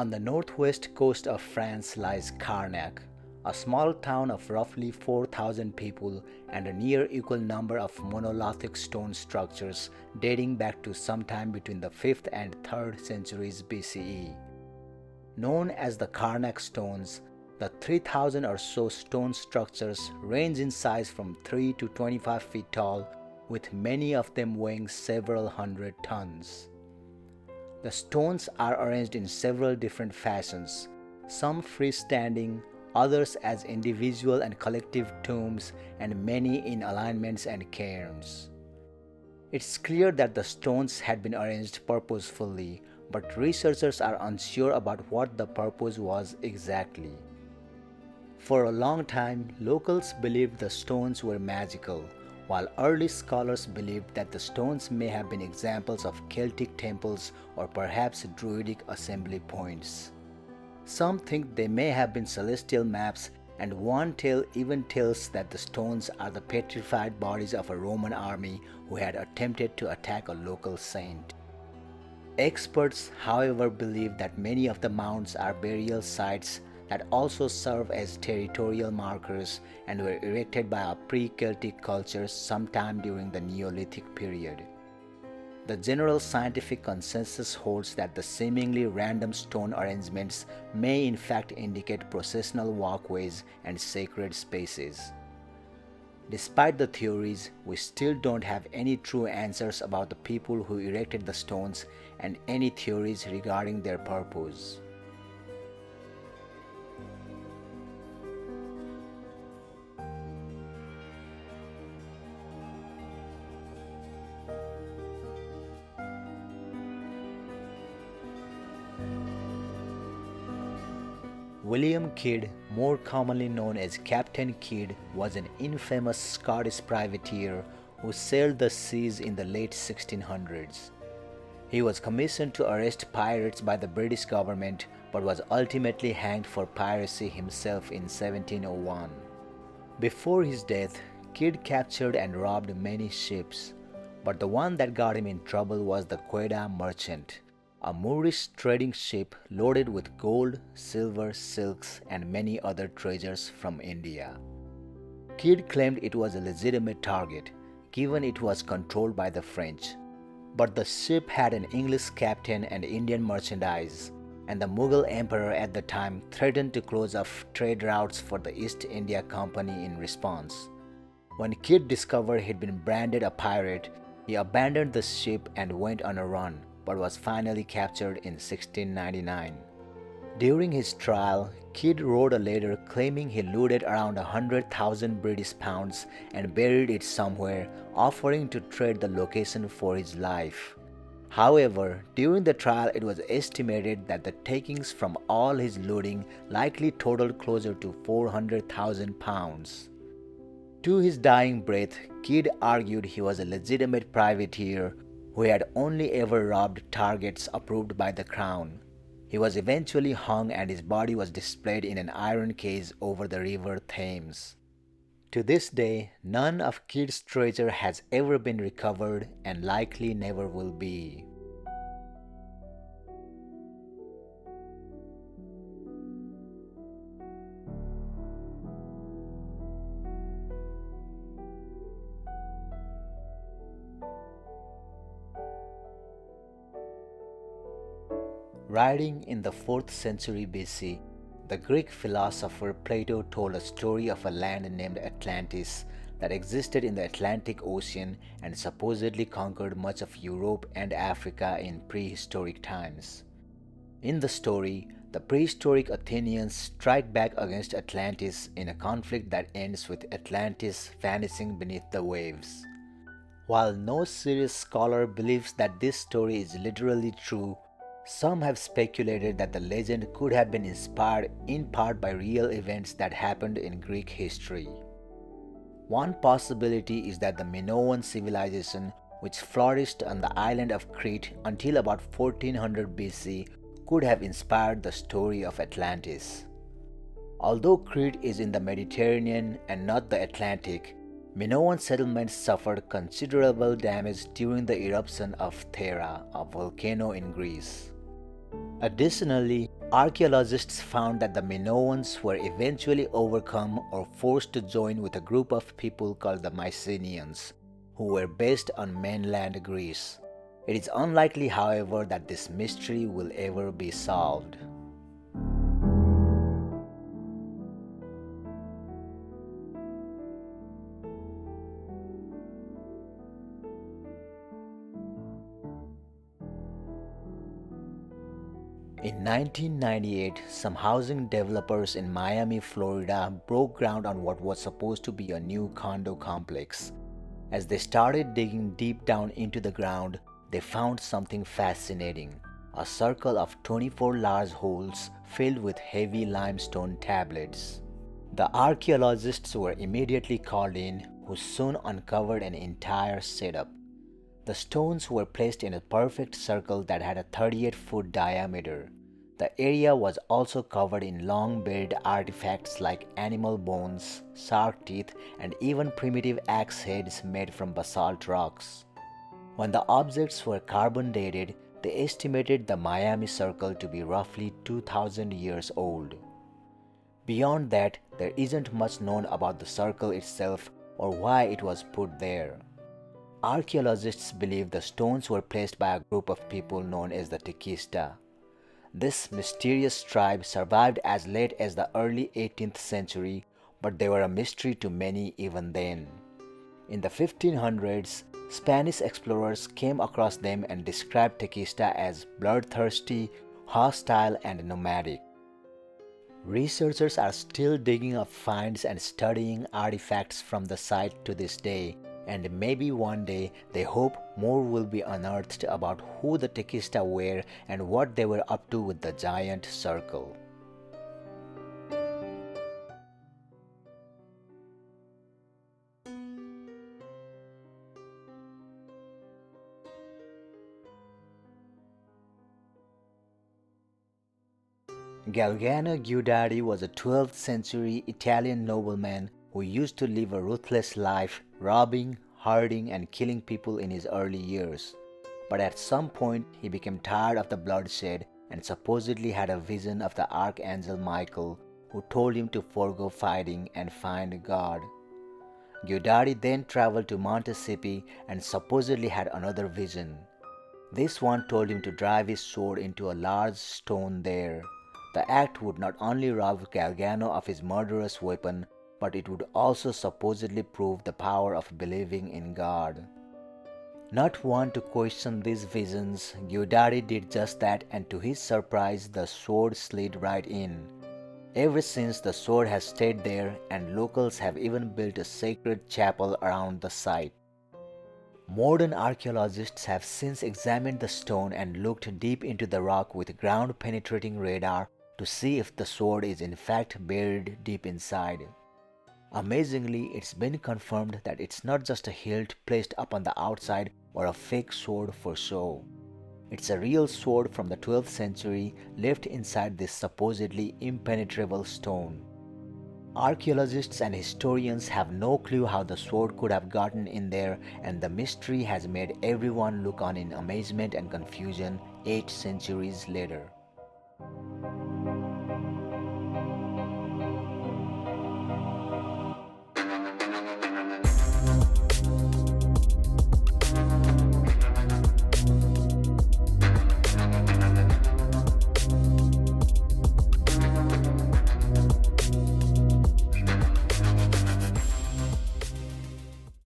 On the northwest coast of France lies Carac, a small town of roughly 4,000 people and a near equal number of monolithic stone structures dating back to sometime between the 5th and 3rd centuries BCE. Known as the Carac Stones, the 3,000 or so stone structures range in size from 3 to 25 feet tall, with many of them weighing several hundred tons. The stones are arranged in several different fashions, some freestanding, others as individual and collective tombs, and many in alignments and cairns. It's clear that the stones had been arranged purposefully, but researchers are unsure about what the purpose was exactly. For a long time, locals believed the stones were magical, while early scholars believed that the stones may have been examples of Celtic temples or perhaps Druidic assembly points. Some think they may have been celestial maps, and one tale even tells that the stones are the petrified bodies of a Roman army who had attempted to attack a local saint. Experts, however, believe that many of the mounds are burial sites that also serve as territorial markers and were erected by a pre-Celtic culture sometime during the Neolithic period. The general scientific consensus holds that the seemingly random stone arrangements may in fact indicate processional walkways and sacred spaces. Despite the theories, we still don't have any true answers about the people who erected the stones and any theories regarding their purpose. William Kidd, more commonly known as Captain Kidd, was an infamous Scottish privateer who sailed the seas in the late 1600s. He was commissioned to arrest pirates by the British government but was ultimately hanged for piracy himself in 1701. Before his death, Kidd captured and robbed many ships, but the one that got him in trouble was the Quetta Merchant, a Moorish trading ship loaded with gold, silver, silks, and many other treasures from India. Kidd claimed it was a legitimate target, given it was controlled by the French. But the ship had an English captain and Indian merchandise, and the Mughal emperor at the time threatened to close off trade routes for the East India Company in response. When Kidd discovered he'd been branded a pirate, he abandoned the ship and went on a run, but was finally captured in 1699. During his trial, Kidd wrote a letter claiming he looted around 100,000 British pounds and buried it somewhere, offering to trade the location for his life. However, during the trial it was estimated that the takings from all his looting likely totaled closer to 400,000 pounds. To his dying breath, Kidd argued he was a legitimate privateer who had only ever robbed targets approved by the crown. He was eventually hung and his body was displayed in an iron cage over the river Thames. To this day, none of Kidd's treasure has ever been recovered and likely never will be. Writing in the 4th century BC, the Greek philosopher Plato told a story of a land named Atlantis that existed in the Atlantic Ocean and supposedly conquered much of Europe and Africa in prehistoric times. In the story, the prehistoric Athenians strike back against Atlantis in a conflict that ends with Atlantis vanishing beneath the waves. While no serious scholar believes that this story is literally true, some have speculated that the legend could have been inspired in part by real events that happened in Greek history. One possibility is that the Minoan civilization, which flourished on the island of Crete until about 1400 BC, could have inspired the story of Atlantis. Although Crete is in the Mediterranean and not the Atlantic, Minoan settlements suffered considerable damage during the eruption of Thera, a volcano in Greece. Additionally, archaeologists found that the Minoans were eventually overcome or forced to join with a group of people called the Mycenaeans, who were based on mainland Greece. It is unlikely, however, that this mystery will ever be solved. In 1998, some housing developers in Miami, Florida broke ground on what was supposed to be a new condo complex. As they started digging deep down into the ground, they found something fascinating: a circle of 24 large holes filled with heavy limestone tablets. The archaeologists were immediately called in, who soon uncovered an entire setup. The stones were placed in a perfect circle that had a 38-foot diameter. The area was also covered in long buried artifacts like animal bones, shark teeth, and even primitive axe heads made from basalt rocks. When the objects were carbon dated, they estimated the Miami Circle to be roughly 2000 years old. Beyond that, there isn't much known about the circle itself or why it was put there. Archaeologists believe the stones were placed by a group of people known as the Tequista. This mysterious tribe survived as late as the early 18th century, but they were a mystery to many even then. In the 1500s, Spanish explorers came across them and described Tequista as bloodthirsty, hostile, and nomadic. Researchers are still digging up finds and studying artifacts from the site to this day, and maybe one day they hope more will be unearthed about who the Tequista were and what they were up to with the giant circle. Galgano Giudice was a 12th century Italian nobleman who used to live a ruthless life, robbing, hurting, and killing people in his early years. But at some point, he became tired of the bloodshed and supposedly had a vision of the Archangel Michael, who told him to forego fighting and find God. Giudice then traveled to Montesipi and supposedly had another vision. This one told him to drive his sword into a large stone there. The act would not only rob Galgano of his murderous weapon, but it would also supposedly prove the power of believing in God. Not one to question these visions, Giudice did just that, and to his surprise, the sword slid right in. Ever since, the sword has stayed there, and locals have even built a sacred chapel around the site. Modern archaeologists have since examined the stone and looked deep into the rock with ground-penetrating radar to see if the sword is in fact buried deep inside. Amazingly, it's been confirmed that it's not just a hilt placed up on the outside or a fake sword for show. It's a real sword from the 12th century left inside this supposedly impenetrable stone. Archaeologists and historians have no clue how the sword could have gotten in there, and the mystery has made everyone look on in amazement and confusion 8 centuries later.